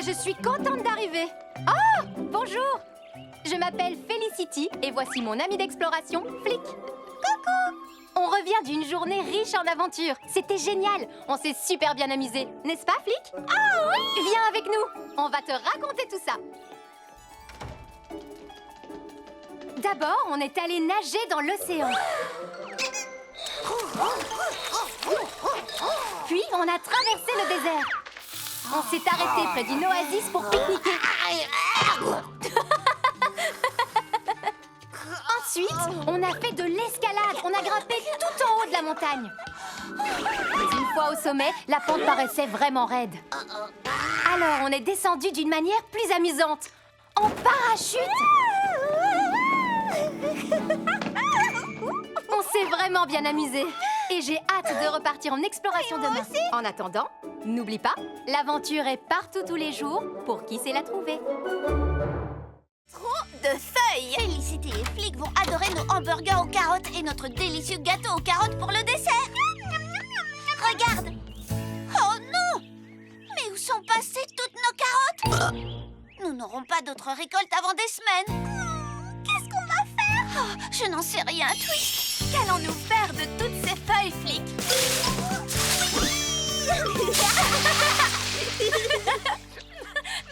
je suis contente d'arriver. Oh, bonjour. Je m'appelle Felicity et voici mon ami d'exploration, Flick. Coucou. On revient d'une journée riche en aventures. C'était génial. On s'est super bien amusé. N'est-ce pas, Flick? Ah oui! Viens avec nous. On va te raconter tout ça. D'abord, on est allé nager dans l'océan. Puis, on a traversé le désert. On s'est arrêté près d'une oasis pour pique-niquer. Ensuite, on a fait de l'escalade. On a grimpé tout en haut de la montagne. Mais une fois au sommet, la pente paraissait vraiment raide. Alors, on est descendu d'une manière plus amusante. En parachute. On s'est vraiment bien amusé. Et j'ai hâte de repartir en exploration demain. En attendant, n'oublie pas, l'aventure est partout tous les jours pour qui sait la trouver. Trop de feuilles! Felicity et Flick vont adorer nos hamburgers aux carottes et notre délicieux gâteau aux carottes pour le dessert. Regarde! Oh non! Mais où sont passées toutes nos carottes? Nous n'aurons pas d'autres récoltes avant des semaines. Qu'est-ce qu'on va faire? Oh, je n'en sais rien, Twist. Qu'allons-nous faire de toutes ces feuilles, Flick?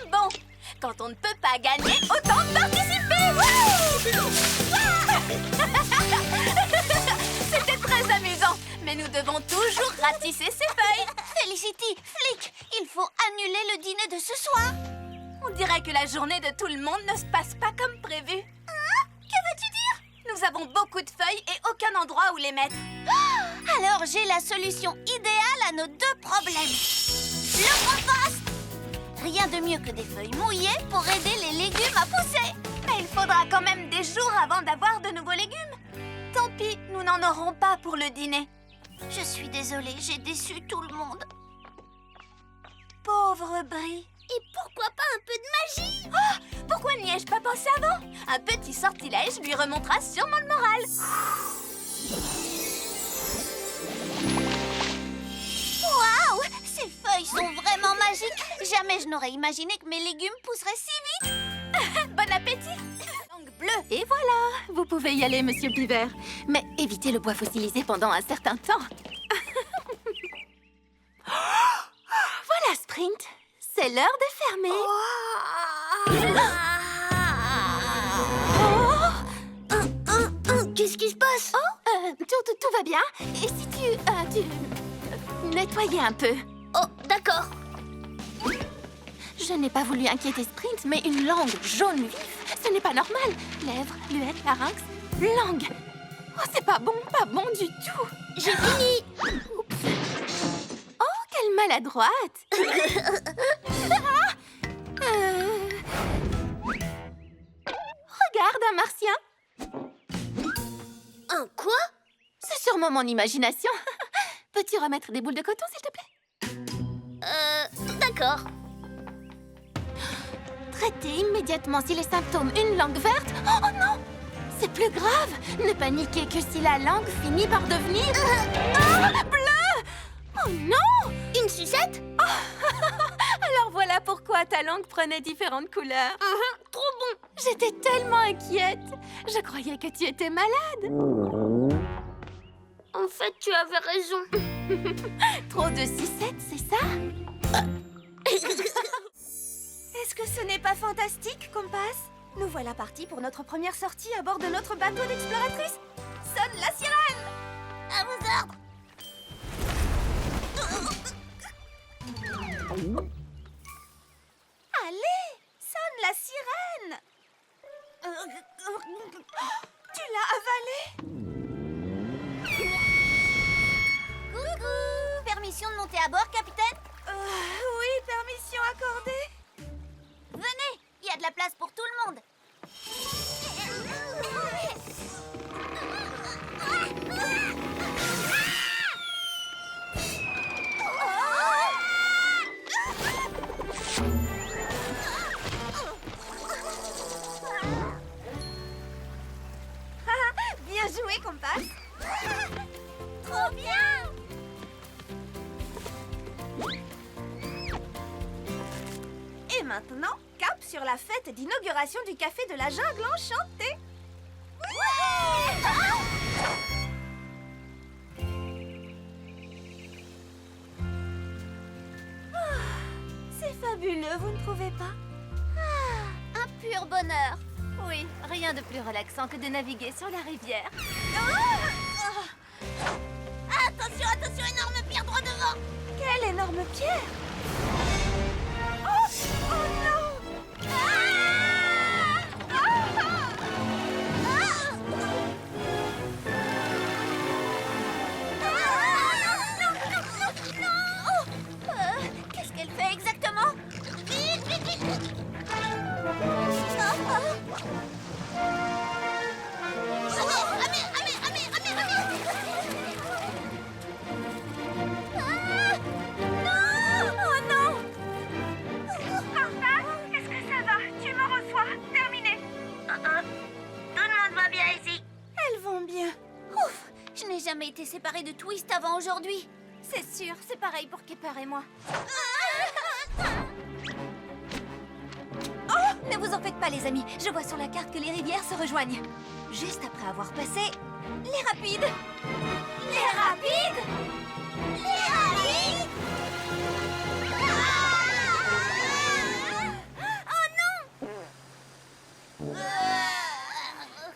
Bon, quand on ne peut pas gagner, autant participer! C'était très amusant, mais nous devons toujours ratisser ces feuilles. Felicity, Flick, il faut annuler le dîner de ce soir. On dirait que la journée de tout le monde ne se passe pas comme prévu. Hein? Que veux-tu dire? Nous avons beaucoup de feuilles et aucun endroit où les mettre. Alors j'ai la solution idéale à nos deux problèmes. Le compost! Rien de mieux que des feuilles mouillées pour aider les légumes à pousser. Mais il faudra quand même des jours avant d'avoir de nouveaux légumes. Tant pis, nous n'en aurons pas pour le dîner. Je suis désolée, j'ai déçu tout le monde. Pauvre Brie. Et pourquoi pas un peu de magie? Oh, pourquoi n'y ai-je pas pensé avant? Un petit sortilège lui remontera sûrement le moral. Waouh! Ces feuilles sont vraiment magiques. Jamais je n'aurais imaginé que mes légumes pousseraient si vite. Bon appétit! Langue bleue. Et voilà, vous pouvez y aller, Monsieur Beaver. Mais évitez le bois fossilisé pendant un certain temps. Voilà, Sprint. C'est l'heure de fermer. Qu'est-ce qui se passe? Tout va bien. Et si tu nettoyais un peu? Oh, d'accord. Je n'ai pas voulu inquiéter Sprint, mais une langue jaune vif, ce n'est pas normal. Lèvres, lunettes, larynx, langue. Oh, c'est pas bon du tout. J'ai fini. Oups. Oh, quelle maladroite. Regarde, un martien. Un quoi? C'est sûrement mon imagination. Peux-tu remettre des boules de coton, s'il te plaît? D'accord. Traitez immédiatement si les symptômes une langue verte. Oh non! C'est plus grave. Ne paniquez que si la langue finit par devenir... bleu! Oh non! Une sucette? Alors voilà pourquoi ta langue prenait différentes couleurs. Trop bon. J'étais tellement inquiète. Je croyais que tu étais malade. En fait, tu avais raison. Trop de sucettes, c'est ça? Est-ce que ce n'est pas fantastique, Compass? Nous voilà partis pour notre première sortie à bord de notre bateau d'exploratrice. Sonne la sirène! À vos ordres. Allez, sonne la sirène! Tu l'as avalée? Coucou. Permission de monter à bord, capitaine? Oui, permission accordée. Venez, il y a de la place pour tout le monde. Bien joué, Compass. Trop bien. Et maintenant, cap sur la fête d'inauguration du café de la jungle enchantée. C'est fabuleux, vous ne trouvez pas? Un pur bonheur. Oui, rien de plus relaxant que de naviguer sur la rivière. Attention, attention, énorme pierre droit devant! Quelle énorme pierre! Oh, oh non! Qu'est-ce qu'elle fait exactement? Vite, vite, vite! Je n'ai jamais été séparée de Twist avant aujourd'hui. C'est sûr, c'est pareil pour Kepper et moi. Oh, ne vous en faites pas, les amis. Je vois sur la carte que les rivières se rejoignent. Juste après avoir passé les rapides. Les rapides? Les rapides? Oh non!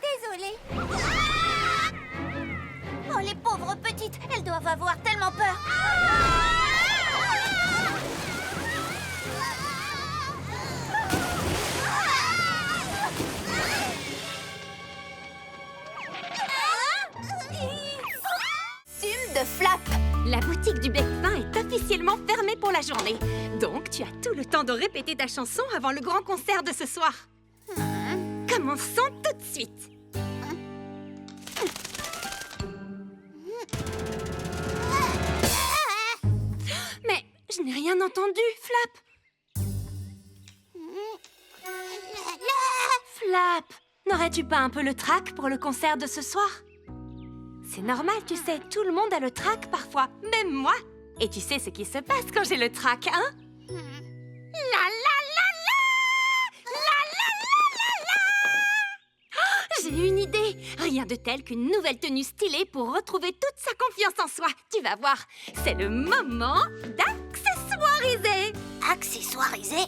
Désolée. Oh, les pauvres petites, elles doivent avoir tellement peur. Costume de Flap. La boutique du Bec-Fin est officiellement fermée pour la journée. Donc, tu as tout le temps de répéter ta chanson avant le grand concert de ce soir. Commençons tout de suite. Mais je n'ai rien entendu, Flap. Flap, n'aurais-tu pas un peu le trac pour le concert de ce soir? C'est normal, tu sais, tout le monde a le trac parfois, même moi. Et tu sais ce qui se passe quand j'ai le trac, hein? La la la la! La la la la la! Oh, j'ai une idée! Rien de tel qu'une nouvelle tenue stylée pour retrouver toute sa confiance en soi. Tu vas voir, c'est le moment d'accessoiriser! Accessoirisé?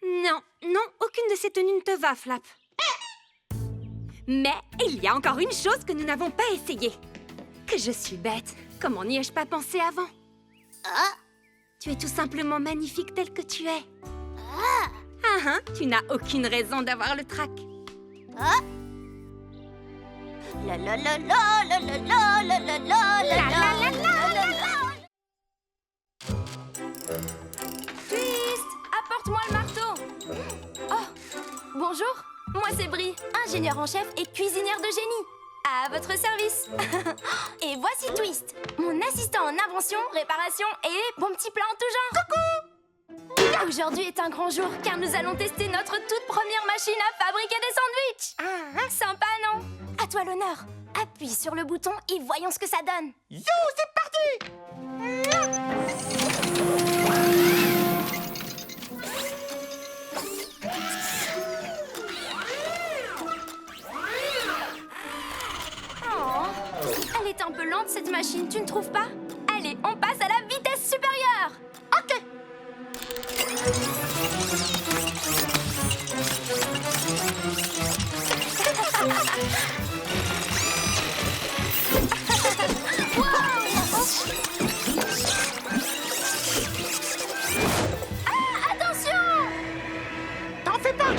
Non, non, aucune de ces tenues ne te va, Flap. Mais il y a encore une chose que nous n'avons pas essayée. Que je suis bête. Comment n'y ai-je pas pensé avant? Tu es tout simplement magnifique tel que tu es. Tu n'as aucune raison d'avoir le trac. La la la la la la la la la la la la la la. Twist, apporte-moi le marteau. Oh, bonjour, moi c'est Brie, ingénieure en chef et cuisinière de génie. À votre service. Et voici Twist, mon assistant en invention, réparation et bon petit plat en tout genre. Coucou! Aujourd'hui est un grand jour car nous allons tester notre toute première machine à fabriquer des sandwichs. Sympa, non? À toi l'honneur. Appuie sur le bouton et voyons ce que ça donne. Yo, c'est parti! Oh, elle est un peu lente cette machine, tu ne trouves pas? Allez, on passe à la vitesse supérieure. Ok. Ah, attention! T'en fais pas!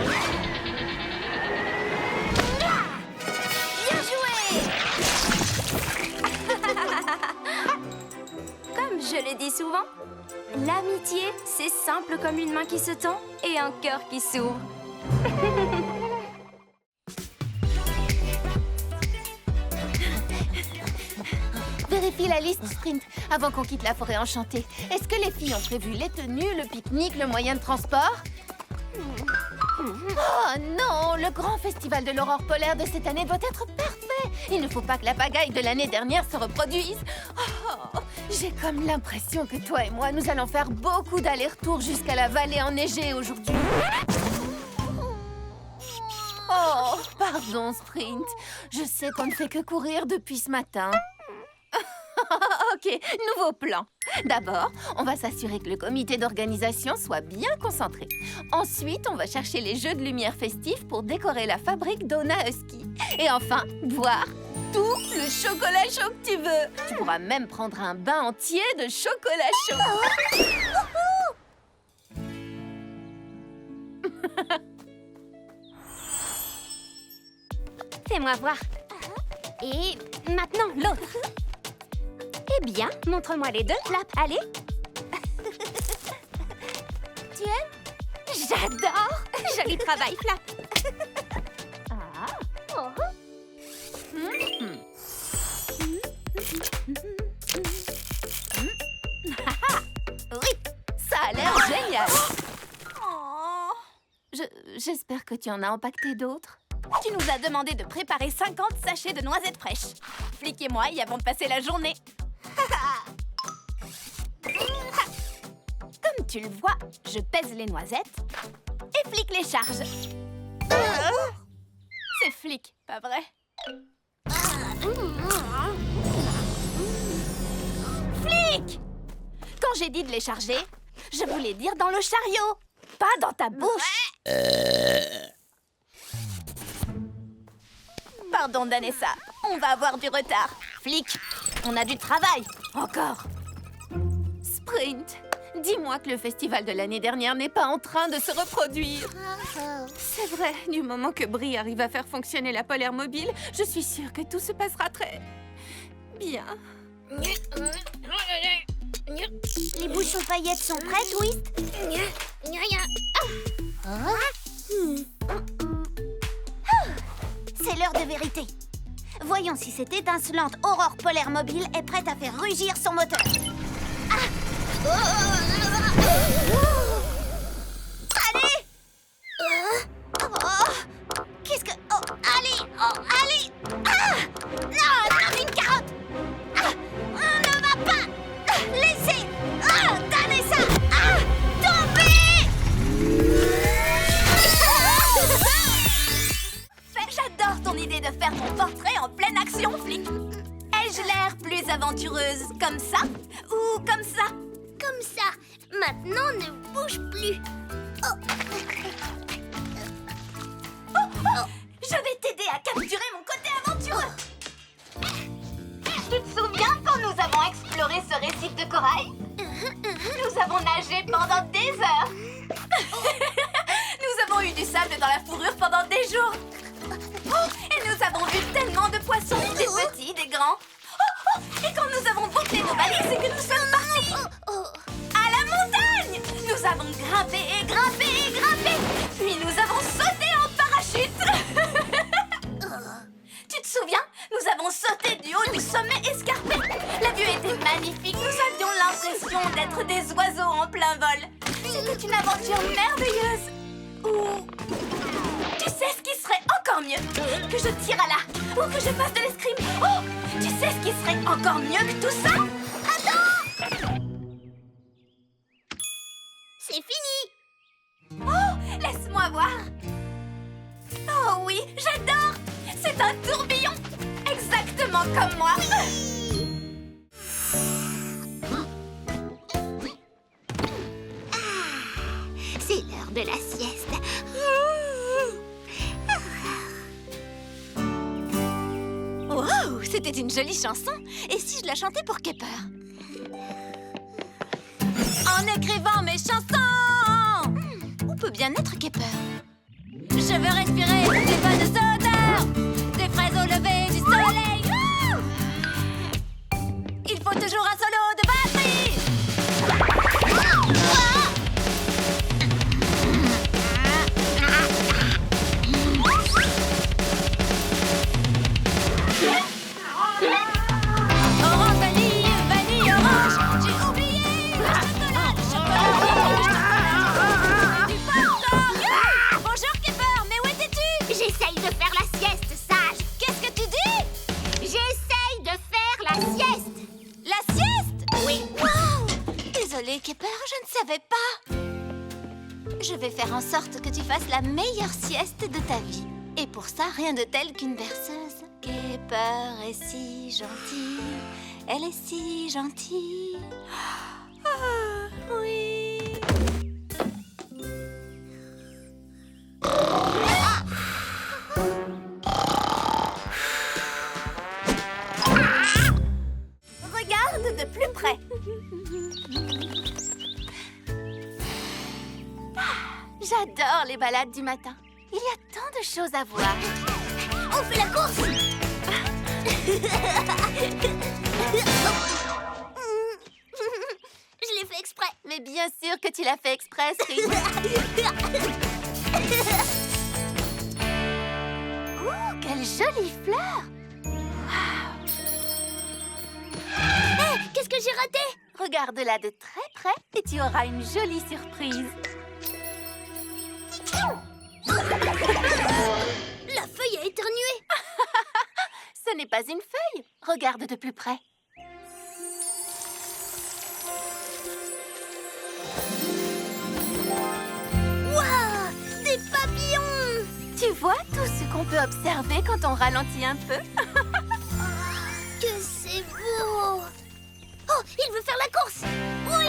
Bien joué! Comme je le dis souvent, l'amitié, c'est simple comme une main qui se tend et un cœur qui s'ouvre. Vérifie la liste sprint avant qu'on quitte la forêt enchantée. Est-ce que les filles ont prévu les tenues, le pique-nique, le moyen de transport? Oh non, le grand festival de l'aurore polaire de cette année doit être parfait. Il ne faut pas que la pagaille de l'année dernière se reproduise. Oh, j'ai comme l'impression que toi et moi, nous allons faire beaucoup d'allers-retours jusqu'à la vallée enneigée aujourd'hui. Oh, pardon, Sprint. Je sais qu'on ne fait que courir depuis ce matin. Ok, nouveau plan. D'abord, on va s'assurer que le comité d'organisation soit bien concentré. Ensuite, on va chercher les jeux de lumière festifs pour décorer la fabrique Donna Husky. Et enfin, boire tout le chocolat chaud que tu veux. Tu pourras même prendre un bain entier de chocolat chaud. Fais-moi voir. Et maintenant, l'autre. Eh bien, montre-moi les deux, Flap. Allez. Tu aimes? J'adore. Joli travail, Flap. Oui, ça a l'air génial. Oh. J'espère que tu en as empaqueté d'autres. Tu nous as demandé de préparer 50 sachets de noisettes fraîches. Flic et moi y avons passé la journée. Comme tu le vois, je pèse les noisettes et Flic les charge. C'est Flic, pas vrai? Flic! Quand j'ai dit de les charger, je voulais dire dans le chariot, pas dans ta bouche. Pardon, Danessa, on va avoir du retard. Flic, on a du travail. Encore. Sprint, dis-moi que le festival de l'année dernière n'est pas en train de se reproduire. C'est vrai, du moment que Brie arrive à faire fonctionner la polaire mobile, je suis sûre que tout se passera très bien. Les bouchons paillettes sont prêts, Twist? C'est l'heure de vérité. Voyons si cette étincelante aurore polaire mobile est prête à faire rugir son moteur. Allez! Qu'est-ce que... Oh, allez! Oh, allez! Non, une carotte! On ne va pas laisser... Danessa! Tomber! J'adore ton idée de faire ton portrait en pleine action, Flic. Ai-je l'air plus aventureuse comme ça ou comme ça? Comme ça. Maintenant, ne bouge plus. Je vais t'aider à capturer mon côté aventureux. Tu te souviens quand nous avons exploré ce récif de corail? Nous avons nagé pendant des heures. Nous avons eu du sable dans la fourrure pendant des jours. Et nous avons vu tellement de poissons, des petits, des grands. Et quand nous avons bouclé nos valises et que nous sommes partis à la montagne, nous avons grimpé et grimpé et grimpé. Puis nous avons sauté en parachute. Tu te souviens? Nous avons sauté du haut du sommet escarpé. La vue était magnifique. Nous avions l'impression d'être des oiseaux en plein vol. C'était une aventure merveilleuse. Ou... Tu sais ce qui serait encore mieux? Que je tire à l'arc ou que je fasse de l'escrime. Oh! Tu sais ce qui serait encore mieux que tout ça? Attends! C'est fini! Oh! Laisse-moi voir! Oh oui, j'adore! C'est un tourbillon! Exactement comme moi! C'est l'heure de la sieste. Wow, c'était une jolie chanson. Et si je la chantais pour Kepper? En écrivant mes chansons, où peut bien être Kepper? Je veux respirer des bonnes odeurs, des fraises au lever du soleil. Il faut toujours un solo de batterie. Orange, vanille, vanille, orange. J'ai oublié le chocolat, du popcorn. Bonjour, Skipper, je ne savais pas. Je vais faire en sorte que tu fasses la meilleure sieste de ta vie. Et pour ça, rien de tel qu'une berceuse. Skipper est si gentille, elle est si gentille. Ah, oui. Regarde de plus près. J'adore les balades du matin. Il y a tant de choses à voir. On fait la course. Je l'ai fait exprès. Mais bien sûr que tu l'as fait exprès, Spring. Oh, quelle jolie fleur! Hé, qu'est-ce que j'ai raté? Regarde-la de très près et tu auras une jolie surprise. La feuille a éternué. Ce n'est pas une feuille. Regarde de plus près. Waouh, des papillons. Tu vois tout ce qu'on peut observer quand on ralentit un peu? Que c'est beau. Oh, il veut faire la course. Oui.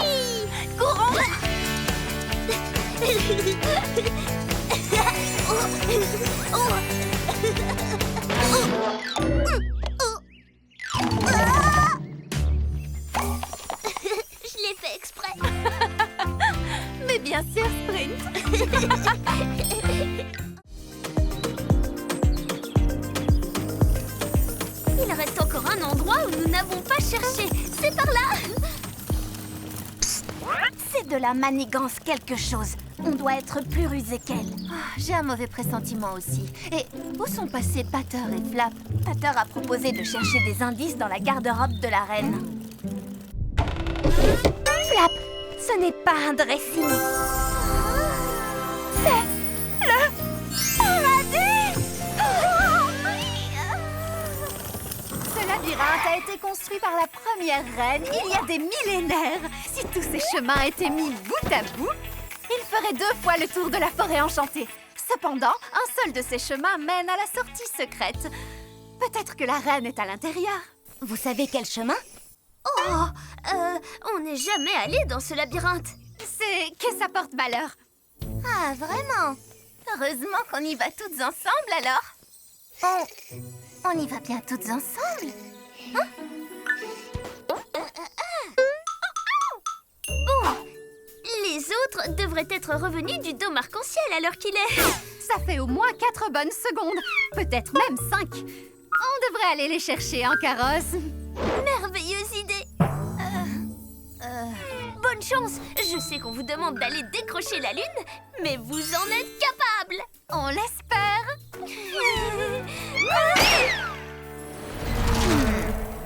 Courons! Je l'ai fait exprès. Mais bien sûr, Sprint. Il reste encore un endroit où nous n'avons pas cherché. C'est par là. C'est de la manigance quelque chose. On doit être plus rusé qu'elle. J'ai un mauvais pressentiment aussi. Et où sont passés Pater et Flap? Pater a proposé de chercher des indices dans la garde-robe de la reine. Flap, ce n'est pas un dressing. C'est le paradis. Ce labyrinthe a été construit par la première reine il y a des millénaires. Si tous ces chemins étaient mis bout à bout, il ferait 2 fois le tour de la forêt enchantée. Cependant, un seul de ces chemins mène à la sortie secrète. Peut-être que la reine est à l'intérieur. Vous savez quel chemin? On n'est jamais allé dans ce labyrinthe. C'est que ça porte malheur. Ah, vraiment? Heureusement qu'on y va toutes ensemble alors. On y va bien toutes ensemble. Bon, les autres devraient être revenus du dôme arc-en-ciel à l'heure qu'il est. Ça fait au moins 4 bonnes secondes, peut-être même 5. On devrait aller les chercher en carrosse. Merveilleuse idée. Bonne chance. Je sais qu'on vous demande d'aller décrocher la lune, mais vous en êtes capable. On l'espère.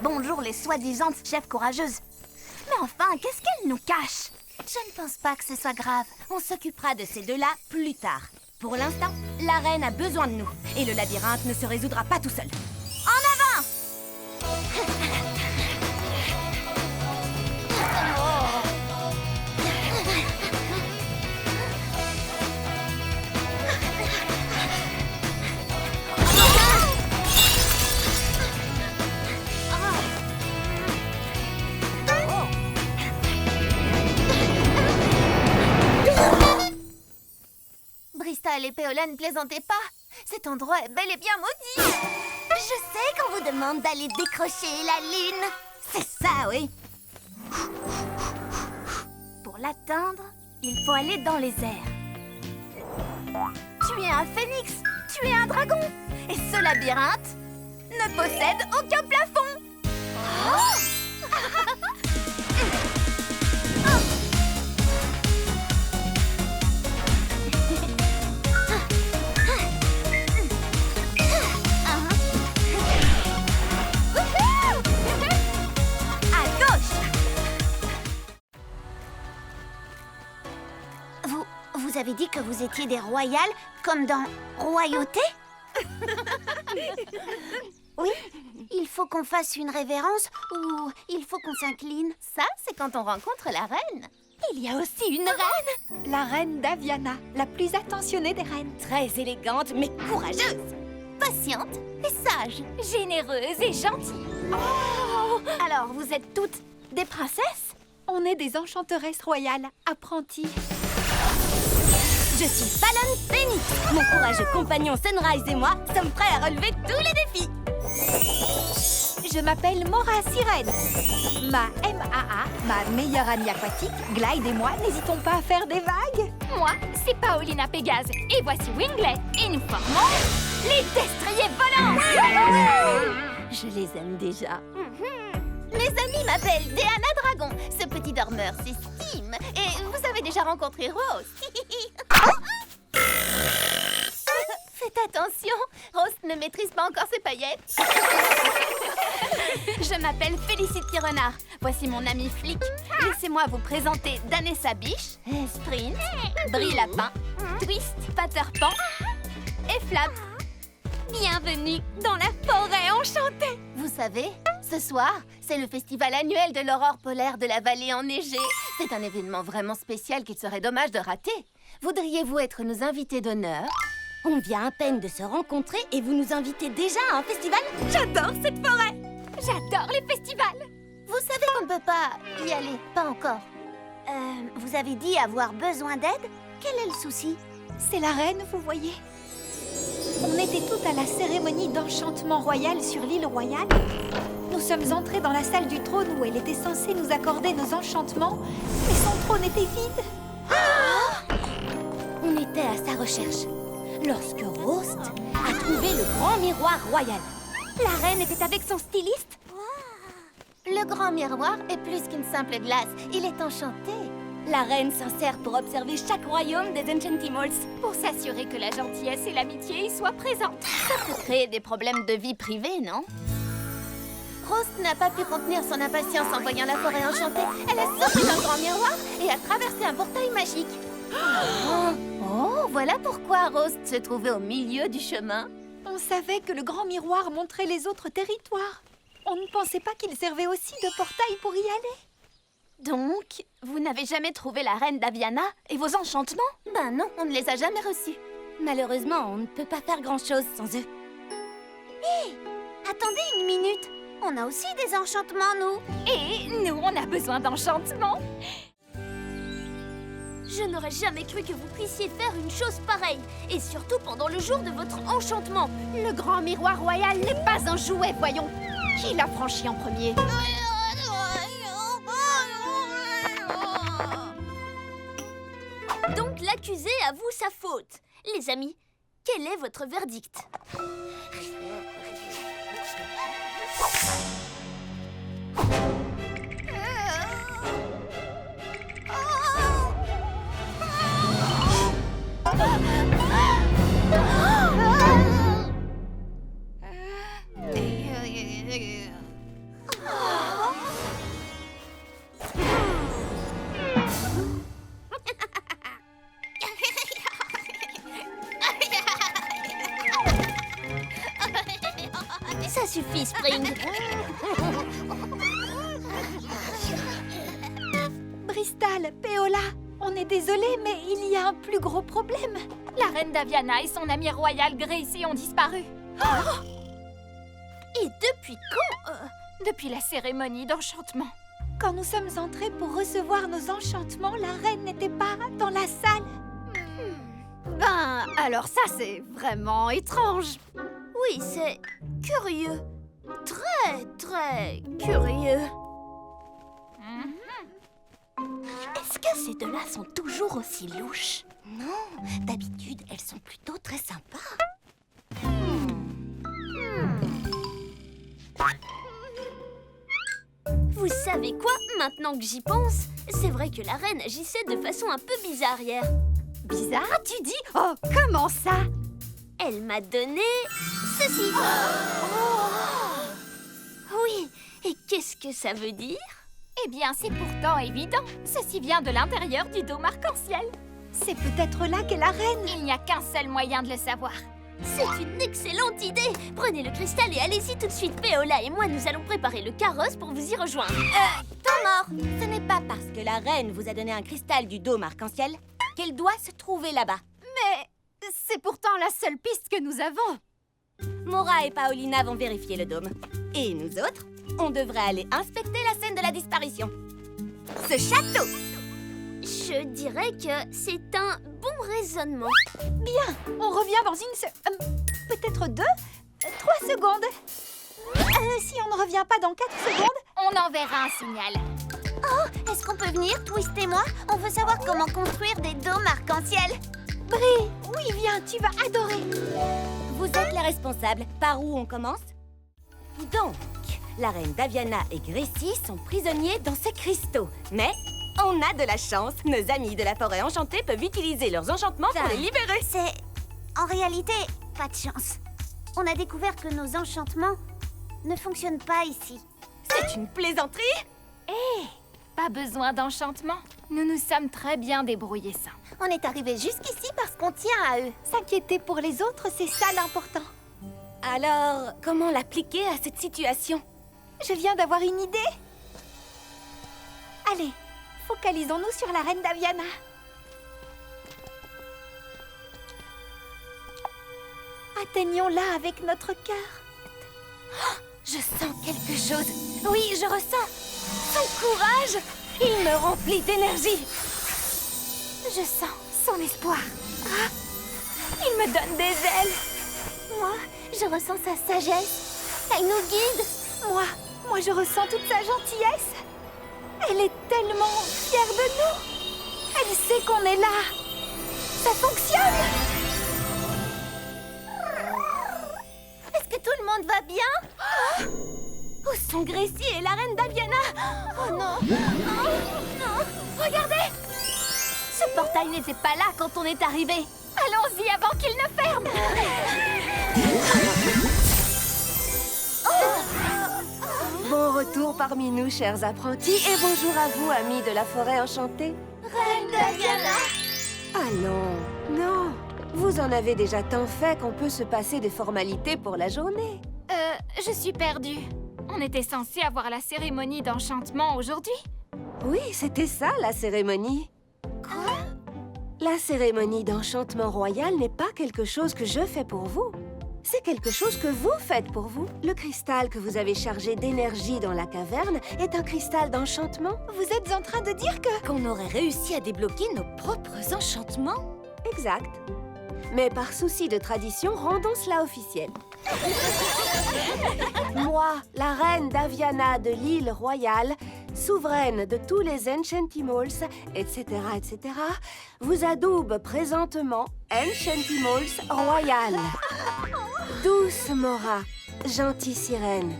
Bonjour les soi-disant chefs courageuses. Mais enfin, qu'est-ce qu'elles nous cachent? Je ne pense pas que ce soit grave. On s'occupera de ces deux-là plus tard. Pour l'instant, la reine a besoin de nous. Et le labyrinthe ne se résoudra pas tout seul. En avant! Bristol et Péola ne plaisantez pas. Cet endroit est bel et bien maudit. Je sais qu'on vous demande d'aller décrocher la lune. C'est ça, oui. Pour l'atteindre, il faut aller dans les airs. Tu es un phénix, tu es un dragon. Et ce labyrinthe ne possède aucun plafond. À gauche. Vous avez dit que vous étiez des royales, comme dans Royauté? Oui, il faut qu'on fasse une révérence ou il faut qu'on s'incline. Ça, c'est quand on rencontre la reine. Il y a aussi une reine. La reine Daviana, la plus attentionnée des reines. Très élégante, mais courageuse. Patiente et sage. Généreuse et gentille. Oh! Alors, vous êtes toutes des princesses? On est des enchanteresses royales, apprenties. Je suis Fallon Phoenix. Mon courageux compagnon Sunrise et moi sommes prêts à relever tous les défis. Je m'appelle Mora Sirène. Ma MAA, ma meilleure amie aquatique, Glide et moi n'hésitons pas à faire des vagues. Moi, c'est Paolina Pégase. Et voici Winglet. Et nous formons les destriers volants. Je les aime déjà. Mes amis m'appellent Diana Dragon. Ce petit dormeur, c'est Steam. Et vous avez déjà rencontré Rose. Faites attention, Rose ne maîtrise pas encore ses paillettes. Je m'appelle Félicity Renard. Voici mon ami Flick. Laissez-moi vous présenter Danessa Biche, Sprint, Brie Lapin, Twist, Patterpan et Flap. Bienvenue dans la forêt enchantée. Vous savez, ce soir, c'est le festival annuel de l'aurore polaire de la vallée enneigée. C'est un événement vraiment spécial qu'il serait dommage de rater. Voudriez-vous être nos invités d'honneur? On vient à peine de se rencontrer et vous nous invitez déjà à un festival? J'adore cette forêt. J'adore les festivals. Vous savez qu'on ne peut pas y aller, pas encore. Vous avez dit avoir besoin d'aide? Quel est le souci? C'est la reine, vous voyez. On était toutes à la cérémonie d'enchantement royal sur l'île royale. Nous sommes entrés dans la salle du trône où elle était censée nous accorder nos enchantements, mais son trône était vide. On était à sa recherche lorsque Rost a trouvé le grand miroir royal. La reine était avec son styliste. Le grand miroir est plus qu'une simple glace, il est enchanté. La reine s'en sert pour observer chaque royaume des Enchantimals, pour s'assurer que la gentillesse et l'amitié y soient présentes. Ça peut créer des problèmes de vie privée, non? Rose n'a pas pu contenir son impatience en voyant la forêt enchantée. Elle a sauté dans le grand miroir et a traversé un portail magique. Oh, voilà pourquoi Rose se trouvait au milieu du chemin. On savait que le grand miroir montrait les autres territoires. On ne pensait pas qu'il servait aussi de portail pour y aller. Donc, vous n'avez jamais trouvé la reine Daviana et vos enchantements? Ben non, on ne les a jamais reçus. Malheureusement, on ne peut pas faire grand-chose sans eux. Hé! Attendez une minute. On a aussi des enchantements, nous. Et nous, on a besoin d'enchantements. Je n'aurais jamais cru que vous puissiez faire une chose pareille. Et surtout pendant le jour de votre enchantement. Le grand miroir royal n'est pas un jouet, voyons. Qui l'a franchi en premier? Donc l'accusé avoue sa faute. Les amis, quel est votre verdict? Ça suffit, Spring. Bristol, Péola, on est désolé, mais il y a un plus gros problème. La reine Daviana et son amie royale Gracie ont disparu. Et depuis quand? Depuis la cérémonie d'enchantement. Quand nous sommes entrés pour recevoir nos enchantements, la reine n'était pas dans la salle. Ben, alors ça, c'est vraiment étrange. Oui, c'est curieux. Très, très curieux. Est-ce que ces deux-là sont toujours aussi louches? Non, d'habitude, elles sont plutôt très sympas. Vous savez quoi? Maintenant que j'y pense, c'est vrai que la reine agissait de façon un peu bizarre hier. Bizarre, tu dis? Oh, comment ça? Elle m'a donné ceci. Oui, et qu'est-ce que ça veut dire? Eh bien, c'est pourtant évident. Ceci vient de l'intérieur du dôme arc-en-ciel. C'est peut-être là qu'est la reine. Il n'y a qu'un seul moyen de le savoir. C'est une excellente idée. Prenez le cristal et allez-y tout de suite. Péola et moi, nous allons préparer le carrosse pour vous y rejoindre. Tant mort. Ce n'est pas parce que la reine vous a donné un cristal du dôme arc-en-ciel qu'elle doit se trouver là-bas. Mais c'est pourtant la seule piste que nous avons. Mora et Paolina vont vérifier le dôme. Et nous autres, on devrait aller inspecter la scène de la disparition. Ce château! Je dirais que c'est un bon raisonnement. Bien, on revient dans peut-être 2, 3 secondes. Si on ne revient pas dans 4 secondes, On enverra un signal. Oh, est-ce qu'on peut venir, Twist et moi? On veut savoir comment construire des dômes arc-en-ciel. Brie, oui, viens, tu vas adorer. Vous êtes les responsables. Par où on commence? Donc, la reine Daviana et Gracie sont prisonniers dans ces cristaux. Mais on a de la chance. Nos amis de la forêt enchantée peuvent utiliser leurs enchantements pour les libérer. C'est... En réalité, pas de chance. On a découvert que nos enchantements ne fonctionnent pas ici. C'est une plaisanterie? Pas besoin d'enchantement. Nous nous sommes très bien débrouillés sans. On est arrivé jusqu'ici parce qu'on tient à eux. S'inquiéter pour les autres, c'est ça l'important. Alors, comment l'appliquer à cette situation? Je viens d'avoir une idée. Allez, focalisons-nous sur la reine Daviana. Atteignons-la avec notre cœur. Je sens quelque chose. Oui, je ressens son courage. Il me remplit d'énergie. Je sens son espoir. Ah, il me donne des ailes. Moi, je ressens sa sagesse. Elle nous guide. Moi, je ressens toute sa gentillesse. Elle est tellement fière de nous. Elle sait qu'on est là. Ça fonctionne. Est-ce que tout le monde va bien? Où sont Gracie et la reine Daviana? Oh non! Oh non! Regardez! Ce portail n'était pas là quand on est arrivé. Allons-y avant qu'il ne ferme. Bon retour parmi nous, chers apprentis, et bonjour à vous, amis de la forêt enchantée. Reine Daviana! Allons, non, vous en avez déjà tant fait qu'on peut se passer des formalités pour la journée. Je suis perdue. On était censé avoir la cérémonie d'enchantement aujourd'hui. Oui, c'était ça, la cérémonie. Quoi? La cérémonie d'enchantement royal n'est pas quelque chose que je fais pour vous. C'est quelque chose que vous faites pour vous. Le cristal que vous avez chargé d'énergie dans la caverne est un cristal d'enchantement. Vous êtes en train de dire que... Qu'on aurait réussi à débloquer nos propres enchantements? Exact. Mais par souci de tradition, rendons cela officiel. Moi, la reine Daviana de l'île royale, souveraine de tous les Enchantimals, etc., vous adoube présentement Enchantimals royal. Douce Mora, gentille sirène,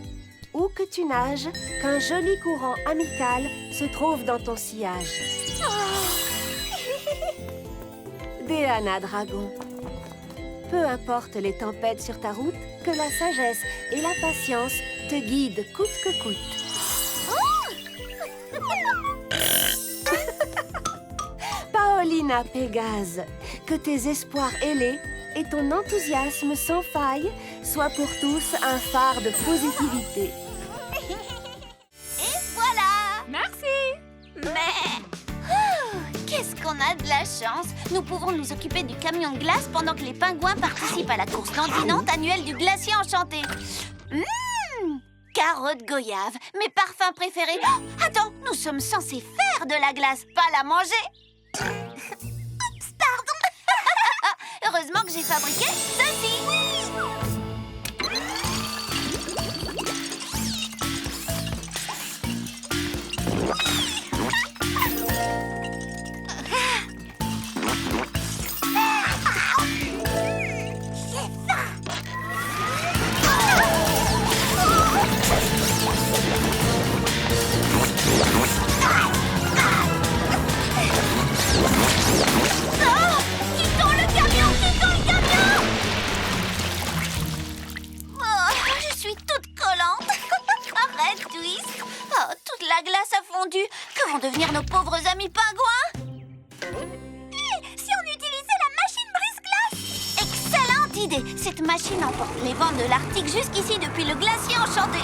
où que tu nages, qu'un joli courant amical se trouve dans ton sillage. Déana Dragon, peu importe les tempêtes sur ta route, que la sagesse et la patience te guident coûte que coûte. Paolina Pégase, que tes espoirs ailés et ton enthousiasme sans faille soient pour tous un phare de positivité. Et voilà! Merci. Mais... qu'est-ce qu'on a de la chance! Nous pouvons nous occuper du camion de glace pendant que les pingouins participent à la course landinante annuelle du glacier enchanté. Carotte goyave, mes parfums préférés. Oh, attends, nous sommes censés faire de la glace, pas la manger. Oups, pardon. Heureusement que j'ai fabriqué ceci. Quittons le camion! Oh, je suis toute collante. Arrête, Twist. Oh, toute la glace a fondu. Que vont devenir nos pauvres amis pingouins? Si on utilisait la machine brise-glace? Excellente idée. Cette machine emporte les vents de l'Arctique jusqu'ici depuis le glacier enchanté.